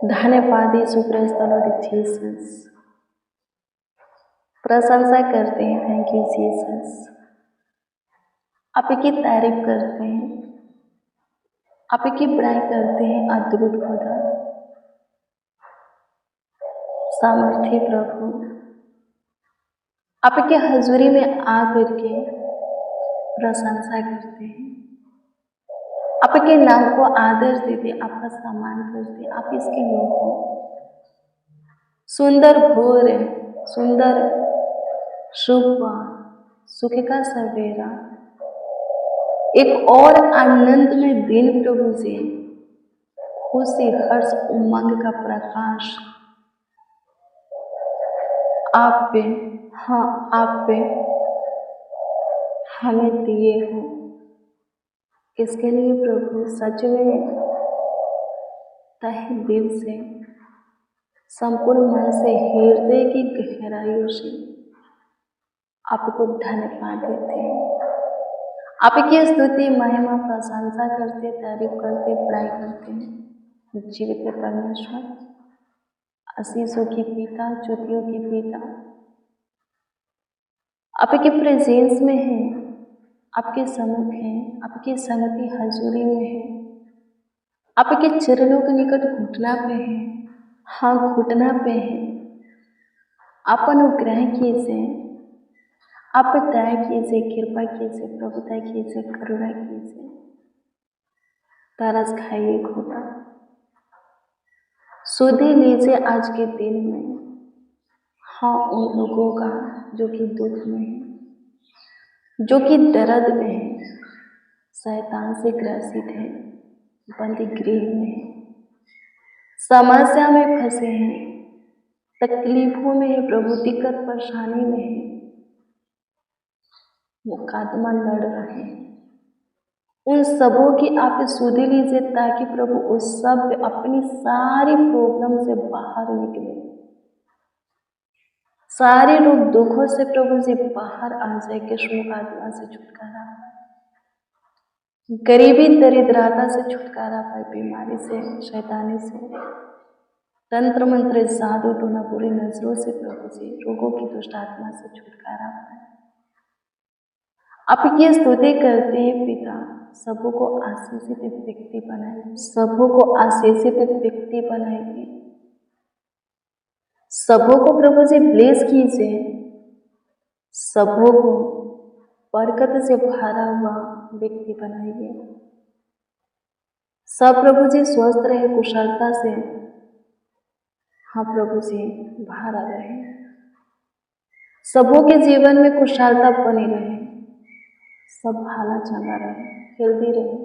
धन्यवाद यीशु क्रिस्त Lord Jesus. प्रशंसा करते हैं, थैंक यू जीसस। आपकी तारीफ करते हैं, आपकी बड़ाई करते हैं, अद्भुत खुदा, सामर्थ्य प्रभु। आपके हजूरी में आ करके प्रशंसा करते हैं, आपके नाम को आदर देते, आपका सम्मान करते। आप इसके लोग हो। सुंदर भोर है, सुंदर सुबह, सुख का सवेरा, एक और आनंदमय दिन प्रभु जी, खुशी हर्ष उमंग का प्रकाश आप पे, हाँ आप पे हमें दिए हो। इसके लिए प्रभु सच में तहे दिल से, संपूर्ण मन से, हृदय की गहराइयों से आपको धन्यवाद देते हैं। आपकी स्तुति महिमा प्रशंसा करते, तारीफ करते, बड़ाई करते हैं। जीवित परमेश्वर, आशीषों की पिता, ज्योतियों की पिता, आपके प्रेजेंस में है, आपके सम्मुख है, आपकी संगति हजूरी में है, आपके चरणों के निकट घुटना पे है, हाँ घुटना पे है। आप अनुग्रह कीजिए, आप दया कीजिए, कृपा कीजिए, प्रभुता कीजिए, करुणा कीजिए, तरस खाइए खुदा। सुधि लीजिए आज के दिन में, हाँ उन लोगों का जो कि दुख में है, जो कि दर्द में है, शैतान से ग्रसित है, बंदी गृह में है, समस्या में फंसे हैं, तकलीफों में है प्रभु, दिक्कत परेशानी में है, मुकदमा लड़ रहे हैं। उन सबों की आप सुधि लीजिए ताकि प्रभु उस सब अपनी सारी प्रॉब्लम से बाहर निकले, सारे रोग दुखों से प्रभु जी बाहर आ जाए, कि मुकदमा से छुटकारा, गरीबी दरिद्रता से छुटकारा पाए, बीमारी से, शैतानी से, तंत्र मंत्र जादू टोना बुरी नजरों से प्रभु जी रोगों की दुष्ट आत्मा से छुटकारा पाए। आपकी स्तुति करते हैं पिता, सबों को आशीषित व्यक्ति बनाएंगे, सबों को आशीषित व्यक्ति बनाएंगे, सबों को प्रभु जी ब्लेस कीजिए, सबों को बरकत से भरा हुआ व्यक्ति बनाइए। सब प्रभु जी स्वस्थ रहे, कुशलता से, हाँ प्रभु जी भरा रहे, सबों के जीवन में कुशलता बनी रहे, सब भाला चंगा रहे, हेल्दी रहे।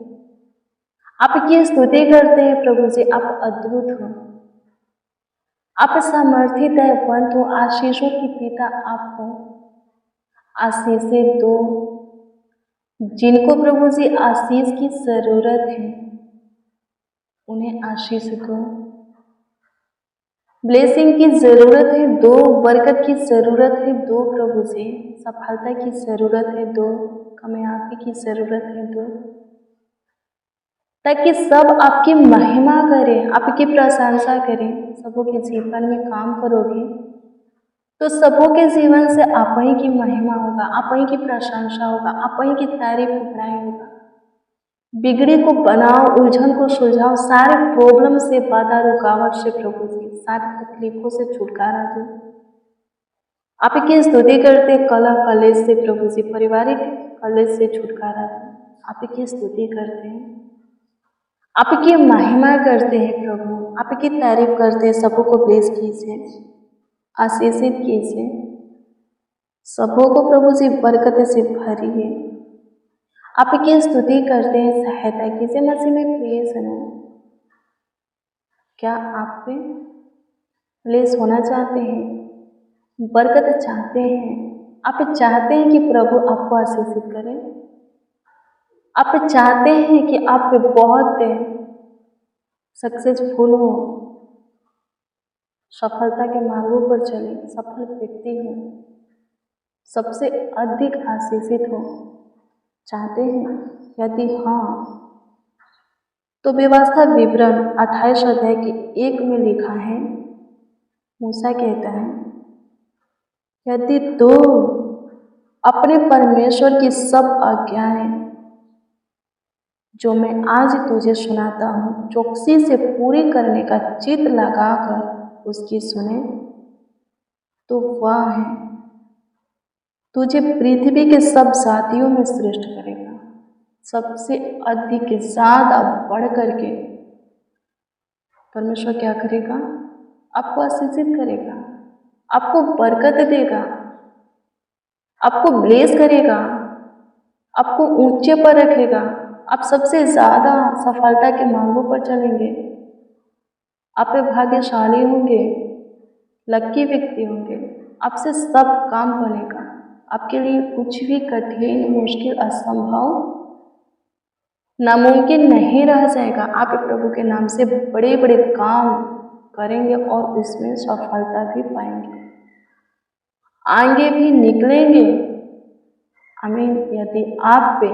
आपकी स्तुति करते हैं प्रभु जी, आप अद्भुत हो, आप सामर्थ्य दयावंत हो, आशीषों की पिता आप हो। आशीषें दो, जिनको प्रभु जी आशीष की जरूरत है उन्हें आशीष दो, ब्लेसिंग की जरूरत है दो, बरकत की जरूरत है दो प्रभु जी, सफलता की जरूरत है दो, कामयाबी की जरूरत है दो, ताकि सब आपकी महिमा करें, आपकी प्रशंसा करें। सबों के जीवन में काम करोगे तो सबों के जीवन से आप ही की महिमा होगा, आप ही की प्रशंसा होगा, आप ही की तारीफ बढ़ाई होगा। बिगड़ी को बनाओ, उलझन को सुलझाओ, सारे प्रॉब्लम से, बाधा रुकावट से प्रभु जी, सारी तकलीफों से छुटकारा दो। आपकी स्तुति करते कलह कलेश से प्रभु जी, पारिवारिक कलेश से छुटकारा दो। आपकी स्तुति करते हैं, आपकी महिमा करते हैं प्रभु, आपकी तारीफ करते हैं। सबों को ब्लेस कीजिए, आशीषित कीजिए, सबों को प्रभु जी बरकत से भरिए। आपकी स्तुति करते हैं, सहायता कीजिए। मसीह में प्रिय सुनो, क्या आप पे ब्लेस होना चाहते हैं, बरकत चाहते हैं? आप चाहते हैं कि प्रभु आपको आशीषित करें? आप चाहते हैं कि आप पे बहुत सक्सेसफुल हो, सफलता के मार्गों पर चले, सफल व्यक्ति हो, सबसे अधिक आशीषित हो? चाहते हैं? यदि हाँ तो व्यवस्था विवरण 28 अध्याय के 1 में लिखा है, मूसा कहता है, यदि तू अपने परमेश्वर की सब आज्ञाएं जो मैं आज तुझे सुनाता हूँ चौकसी से पूरी करने का चित लगाकर उसकी सुने, तो वह है तुझे पृथ्वी के सब जातियों में श्रेष्ठ करेगा, सबसे अधिक ज्यादा बढ़ करके परमेश्वर क्या करेगा, आपको आशीषित करेगा, आपको बरकत देगा, आपको ब्लेस करेगा, आपको ऊंचे पर रखेगा, आप सबसे ज्यादा सफलता के मार्गों पर चलेंगे, आप भाग्यशाली होंगे, लकी व्यक्ति होंगे, आपसे सब काम बनेगा, आपके लिए कुछ भी कठिन मुश्किल असंभव नामुमकिन नहीं रह जाएगा। आप प्रभु के नाम से बड़े बड़े काम करेंगे और उसमें सफलता भी पाएंगे, आगे भी निकलेंगे। आमीन। यदि आप पे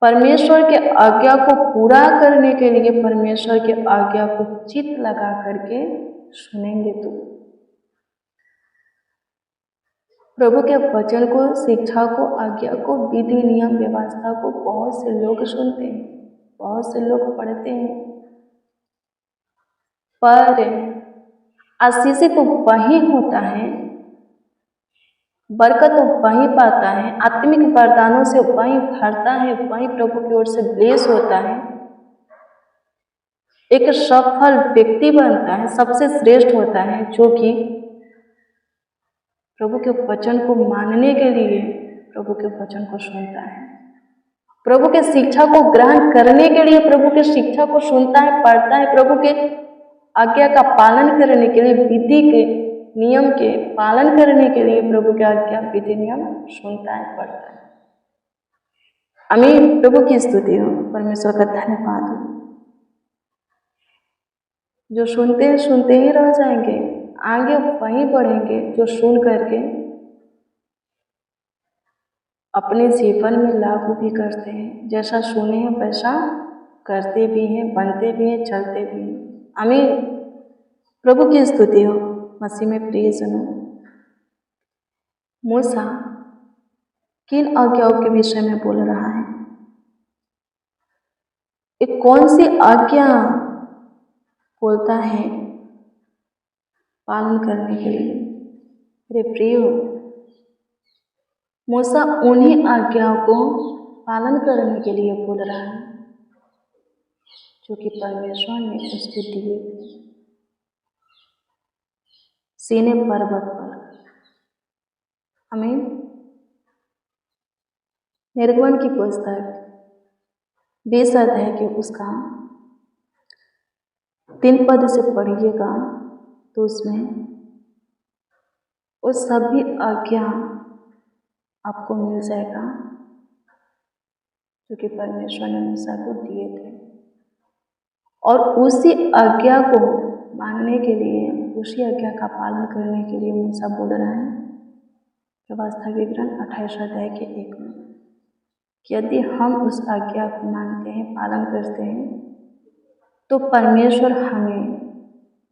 परमेश्वर के आज्ञा को पूरा करने के लिए परमेश्वर के आज्ञा को चित लगा करके सुनेंगे, तो प्रभु के वचन को, शिक्षा को, आज्ञा को, विधि नियम व्यवस्था को बहुत से लोग सुनते हैं, बहुत से लोग पढ़ते हैं, पर आशीषित तो वही होता है, बरकत तो वही पाता है, आत्मिक वरदानों से वही भरता है, वही प्रभु की ओर से ब्लेस होता है, एक सफल व्यक्ति बनता है, सबसे श्रेष्ठ होता है जो कि प्रभु के वचन को मानने के लिए प्रभु के वचन को सुनता है, प्रभु के शिक्षा को ग्रहण करने के लिए प्रभु के शिक्षा को सुनता है, पढ़ता है, प्रभु के आज्ञा का पालन करने के लिए, विधि के नियम के पालन करने के लिए प्रभु के आज्ञा विधि नियम सुनता है, पढ़ता है। आमीन। प्रभु की स्तुति हो, परमेश्वर का धन्यवाद हो। जो सुनते ही रह जाएंगे, आगे वहीं बढ़ेंगे, जो सुन करके अपने जीवन में लागू भी करते हैं, जैसा सुने हैं वैसा करते भी हैं, बनते भी हैं, चलते भी हैं। आमीन। प्रभु की स्तुति हो। मसीह में प्रिय सुनो, मूसा किन आज्ञाओं के विषय में बोल रहा है, एक कौन सी आज्ञा बोलता है पालन करने के लिए। मेरे प्रिय, मूसा उन्हीं आज्ञाओं को पालन करने के लिए बोल रहा है जो कि परमेश्वर ने उसको दिए थे सीने पर्वत पर। आमीन। निर्गमन की पुस्तक 20 अध्याय के उसका 3 पद से पढ़िएगा तो उसमें वो सभी आज्ञा आपको मिल जाएगा जो कि परमेश्वर ने मूसा को दिए थे, और उसी आज्ञा को मानने के लिए, उसी आज्ञा का पालन करने के लिए मूसा बोल रहा है व्यवस्था विवरण 28 अध्याय के 1 में, कि यदि हम उस आज्ञा को मानते हैं, पालन करते हैं, तो परमेश्वर हमें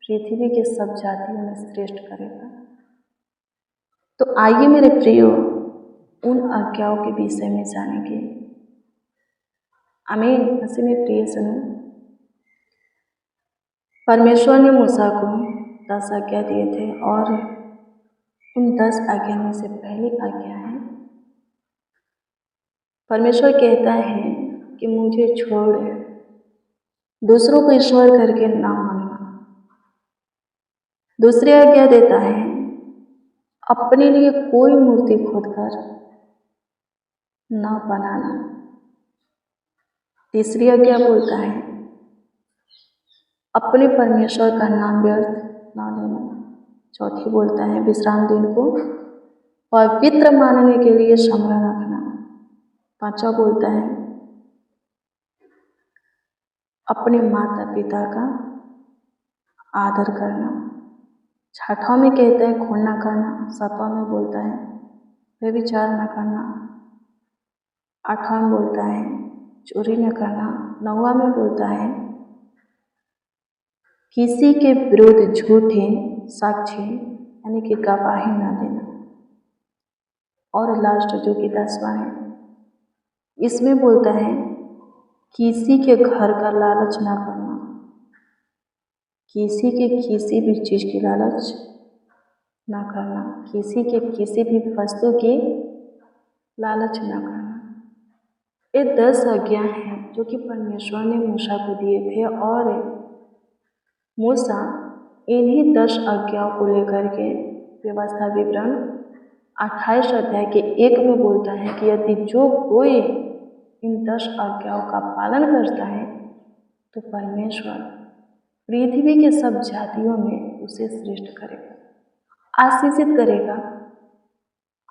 पृथ्वी के सब जातियों में श्रेष्ठ करेगा। तो आइए मेरे प्रियो उन आज्ञाओं के विषय में जानेंगे। आमीन। मसीह में प्रिय सुनो, परमेश्वर ने मूसा को 10 आज्ञा दिए थे, और उन 10 आज्ञा में से पहली आज्ञा है, परमेश्वर कहता है कि मुझे छोड़ दूसरों को ईश्वर करके ना मानना। दूसरी आज्ञा देता है अपने लिए कोई मूर्ति खोदकर ना बनाना। तीसरी आज्ञा बोलता है अपने परमेश्वर का नाम व्यर्थ ना लेना। चौथी बोलता है विश्राम दिन को पवित्र मानने के लिए स्मरण रखना। पांचवा बोलता है अपने माता पिता का आदर करना। छठवां में कहता है खून ना करना। सातवां में बोलता है व्यभिचार न करना। आठवां में बोलता है चोरी न करना। 9वां में बोलता है किसी के विरुद्ध झूठे साक्षी यानी कि गवाही न देना। और लास्ट जो कि 10वां है, इसमें बोलता है किसी के घर का लालच ना करना, किसी के किसी भी चीज़ की लालच ना करना, किसी के किसी भी वस्तु की लालच ना करना। ये 10 आज्ञा हैं जो कि परमेश्वर ने मूसा को दिए थे और मूसा इन्हीं 10 आज्ञाओं को लेकर के व्यवस्था विवरण 28 अध्याय के 1 में बोलता है कि यदि जो कोई इन 10 आज्ञाओं का पालन करता है तो परमेश्वर पृथ्वी के सब जातियों में उसे श्रेष्ठ करेगा, आशीषित करेगा।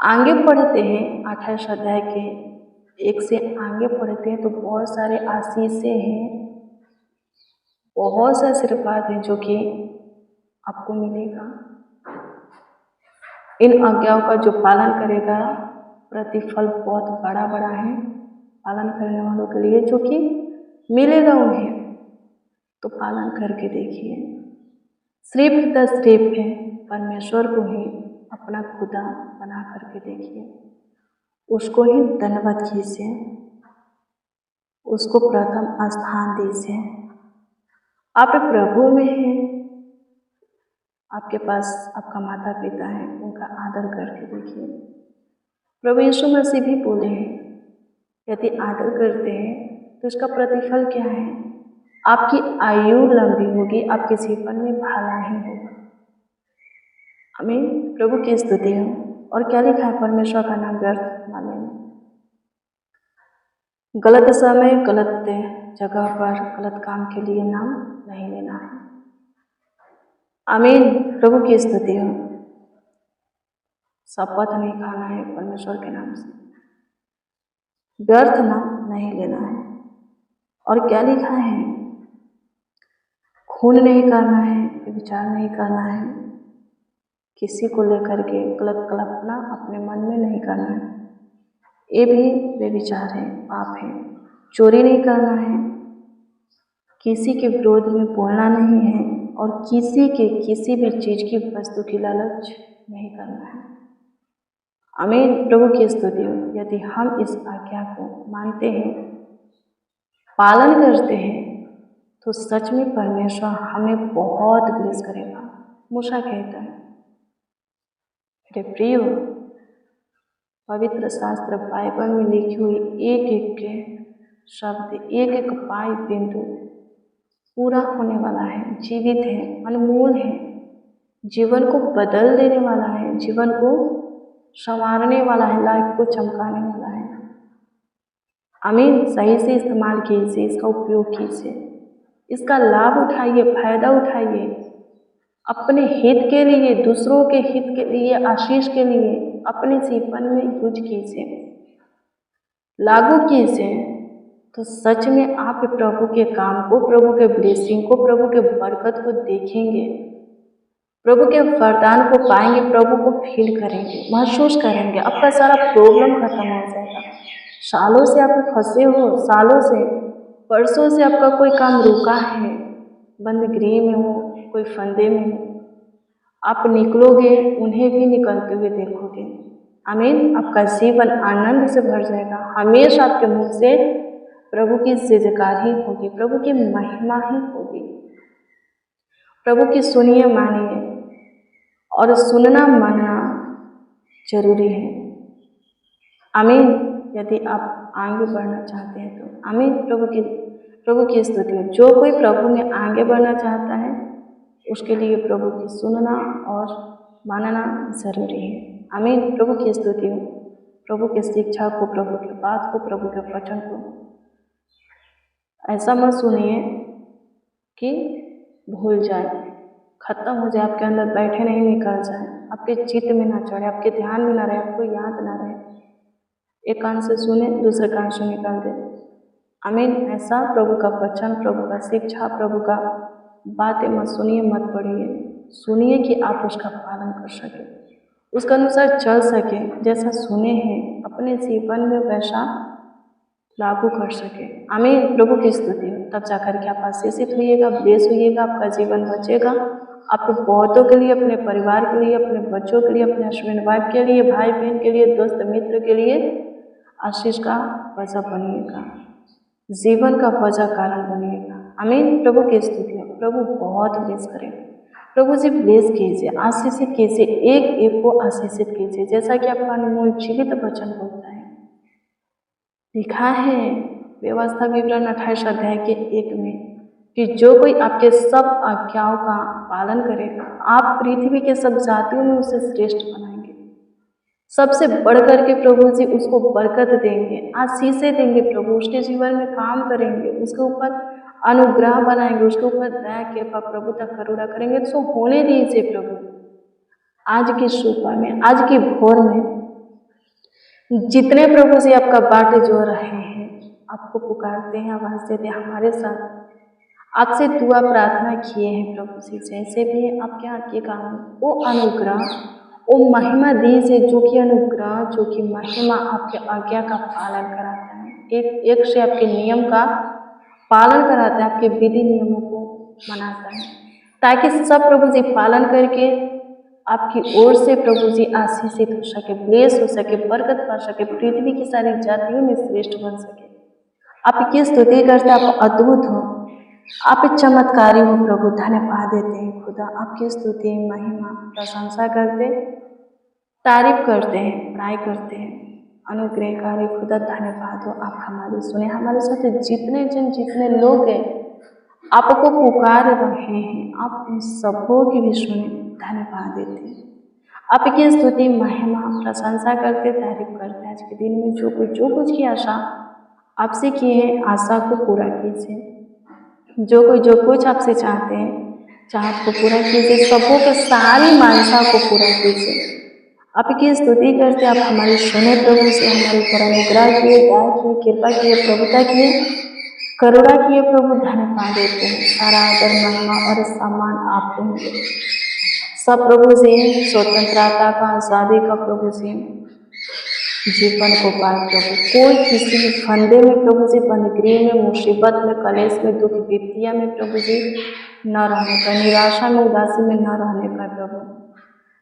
आगे पढ़ते हैं 28 अध्याय के 1 से आगे पढ़ते हैं तो बहुत सारे आशीषें हैं, बहुत से आशीर्वाद हैं जो कि आपको मिलेगा। इन आज्ञाओं का जो पालन करेगा प्रतिफल बहुत बड़ा बड़ा है पालन करने वालों के लिए, जो कि मिलेगा उन्हें। तो पालन करके देखिए। सिर्फ 10 स्टेप है, परमेश्वर को ही अपना खुदा बना करके देखिए, उसको ही धन्यवाद कीजिए, उसको प्रथम स्थान दीजिए। आप प्रभु में हैं, आपके पास आपका माता पिता है, उनका आदर करके देखिए। प्रभु यीशु मसीह भी बोले हैं यदि आदर करते हैं तो इसका प्रतिफल क्या है, आपकी आयु लंबी होगी, आपके जीवन में भला ही होगा। आमीन। प्रभु की स्तुति हो। और क्या लिखा है, परमेश्वर का नाम व्यर्थ ना लेना। गलत समय गलत जगह पर गलत काम के लिए नाम नहीं लेना है। आमीन। प्रभु की स्तुति हो। शपथ नहीं खाना है परमेश्वर के नाम से, व्यर्थ नाम नहीं लेना है। और क्या लिखा है, खून नहीं करना है, विचार नहीं करना है, किसी को लेकर के गलत कल्पना अपने मन में नहीं करना है, ये भी बेविचार है, पाप है। चोरी नहीं करना है, किसी के विरोध में बोलना नहीं है, और किसी के किसी भी चीज़ की वस्तु की लालच नहीं करना है। आमीन। प्रभु की स्तुति हो। यदि हम इस आज्ञा को मानते हैं, पालन करते हैं, तो सच में परमेश्वर हमें बहुत ब्लेस करेगा। मूसा कहता है, मेरे प्रिय, पवित्र शास्त्र बाइबल में लिखी हुई एक एक के शब्द, एक एक पाई बिंदु पूरा होने वाला है, जीवित है, अनमोल है, जीवन को बदल देने वाला है, जीवन को संवारने वाला है, लाइफ को चमकाने वाला है। आमीन। सही से इस्तेमाल कीजिए, इसका उपयोग कीजिए, इसका लाभ उठाइए, फायदा उठाइए, अपने हित के लिए, दूसरों के हित के लिए, आशीष के लिए अपने जीवन में यूज कीजिए, लागू कीजिए। तो सच में आप प्रभु के काम को, प्रभु के ब्लेसिंग को, प्रभु के बरकत को देखेंगे, प्रभु के वरदान को पाएंगे, प्रभु को फील करेंगे, महसूस करेंगे। आपका सारा प्रॉब्लम खत्म हो जाएगा। सालों से आप फंसे हो, सालों से, वर्षों से आपका कोई काम रुका है, बंद गृह में हो, कोई फंदे में हो, आप निकलोगे, उन्हें भी निकलते हुए देखोगे। आमीन। आपका जीवन आनंद से भर जाएगा। हमेशा आपके मुंह से प्रभु की जयजयकार ही होगी, प्रभु की महिमा ही होगी। प्रभु की सुनिए, मानिए, और सुनना मानना जरूरी है। आमीन। यदि आप आगे बढ़ना चाहते हैं तो आमीन। प्रभु की स्तुति हो। जो कोई प्रभु में आगे बढ़ना चाहता है उसके लिए प्रभु की सुनना और मानना जरूरी है। आमीन। प्रभु की स्तुति हो। प्रभु की शिक्षा को, प्रभु के बात को, प्रभु के वचन को ऐसा मत सुनिए कि भूल जाए, खत्म हो जाए, आपके अंदर बैठे नहीं, निकल जाए, आपके चित्त में ना चढ़े, आपके ध्यान में ना रहे, आपको याद ना रहे। एक कान से सुने, दूसरे कान से निकाल दे। आमीन। ऐसा प्रभु का वचन, प्रभु का शिक्षा, प्रभु का बातें मत सुनिए, मत पढ़िए। सुनिए कि आप उसका पालन कर सके, उसके अनुसार चल सके। जैसा सुने हैं अपने जीवन में वैसा लागू कर सके। आमीन। प्रभु की स्तुति हो। तब जाकर के आप आशीषित होइएगा, ब्लेस होइएगा, आपका जीवन बचेगा। आपके बहुतों के लिए, अपने परिवार के लिए, अपने बच्चों के लिए, अपने हस्बैंड वाइफ के लिए, भाई बहन के लिए, दोस्त मित्र के लिए आशीष का वजह बनिएगा, जीवन का वजह कारण बनिएगा। आमीन। प्रभु की स्तुति हो। प्रभु बहुत ब्लेस करें। प्रभु जी ब्लेस कीजिए, आशीषित कीजिए, एक एक को आशीषित कीजिए, जैसा कि आपका अनमोल जीवित वचन बोलता है। लिखा है व्यवस्था विवरण 28 अध्याय के 1 में कि जो कोई आपके सब आज्ञाओं का पालन करेगा, आप पृथ्वी के सब जातियों में उसे श्रेष्ठ बनाएंगे। सबसे बढ़कर के प्रभु जी उसको बरकत देंगे, आशीषें देंगे। प्रभु उसके जीवन में काम करेंगे, उसके ऊपर अनुग्रह बनाएंगे, उसके ऊपर दया कृपा प्रभुता करुणा करेंगे। तो होने दीजिए प्रभु। आज की सुबह में, आज की भोर में जितने प्रभु जी आपका बाट जो रहे हैं, आपको पुकारते हैं, आवाज देते हैं, हमारे साथ आपसे दुआ प्रार्थना किए हैं प्रभु जी, जैसे भी आपके हाथ के काम, वो अनुग्रह, वो महिमा दीजिए, जो कि अनुग्रह, जो कि महिमा आपके आज्ञा का पालन कराता है, एक एक से आपके नियम का पालन कराता है, आपके विधि नियमों को मनाता है, ताकि सब प्रभु जी पालन करके आपकी ओर से प्रभु जी आशीषित हो सके, ब्लेस हो सके, बरकत पा सके, पृथ्वी की सारी जातियों में श्रेष्ठ बन सके। आपकी स्तुति करते, आप अद्भुत हो, आप चमत्कारी हो प्रभु। धन्यवाद देते हैं खुदा, आपकी स्तुति महिमा प्रशंसा करते, तारीफ करते हैं, बड़ाई करते हैं। अनुग्रहकारी खुदा धन्यवाद हो, आप हमारी सुने। हमारे साथ जितने जन, जितने लोग हैं आपको पुकार रहे हैं, आप उन सबों की भी सुने। धन्यवाद देते हैं, आपकी स्तुति महिमा प्रशंसा करते, तारीफ करते। आज के दिन में जो कुछ की आशा आपसे किए हैं, आशा को पूरा कीजिए। जो कुछ आपसे चाहते हैं, चाहत को पूरा कीजिए। सबों के सारी मानसा को पूरा कीजिए। आपकी स्तुति करते, आप हमारी सुने प्रभु से, हमारे पर अनुग्रह किए, दया किए, कृपा किए, प्रभुता किए, करुणा किए प्रभु। धन्यवाद देते हैं। सारा आदर महिमा और सम्मान आपको मिले। सब प्रभु से स्वतंत्रता का, आज़ादी का प्रभु से जीवन को पाए प्रभु। कोई किसी भी फंदे में प्रभु जी, बंदगृह में, मुसीबत में, कलेश में, दुख विपत्तियां में प्रभु जी न रहने का, निराशा में, उदासी में न रहने का प्रभु,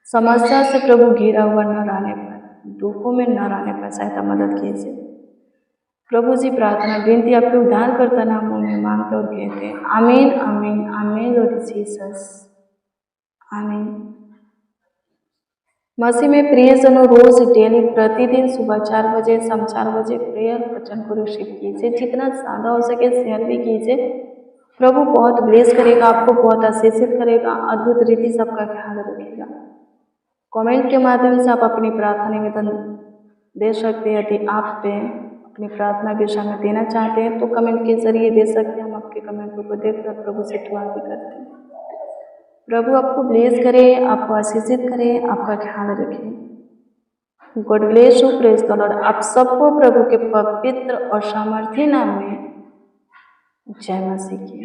समस्या से प्रभु घिरा हुआ न रहने पर, दुखों में न रहने पर सहायता मदद कीजिए प्रभु जी। प्रार्थना विनती आपके उद्धार करता नामों में मांगते और कहते हैं आमीन, आमीन, आमीन लॉर्ड जीसस, आमीन। मसीह में प्रियजनों, रोज डेली प्रतिदिन सुबह 4 बजे, शाम 4 बजे प्रेयर वचन को रिसीव कीजिए। जितना ज़्यादा हो सके शेयर भी कीजिए। प्रभु बहुत ब्लेस करेगा, आपको बहुत आशीषित करेगा, अद्भुत रीति से आपका ख्याल रखेगा। कमेंट के माध्यम से आप अपनी प्रार्थना निवेदन दे सकते हैं। यदि आप पे अपनी प्रार्थना विषय में देना चाहते हैं तो कमेंट के जरिए दे सकते हैं। हम आपके कमेंट को देखकर प्रभु से दुआ भी करते हैं। प्रभु आपको ब्लेस करे, आपको आशीषित करे, आपका ख्याल रखे। God bless you, praise the Lord. आप सबको प्रभु के पवित्र और सामर्थी नाम में जय मसीह की।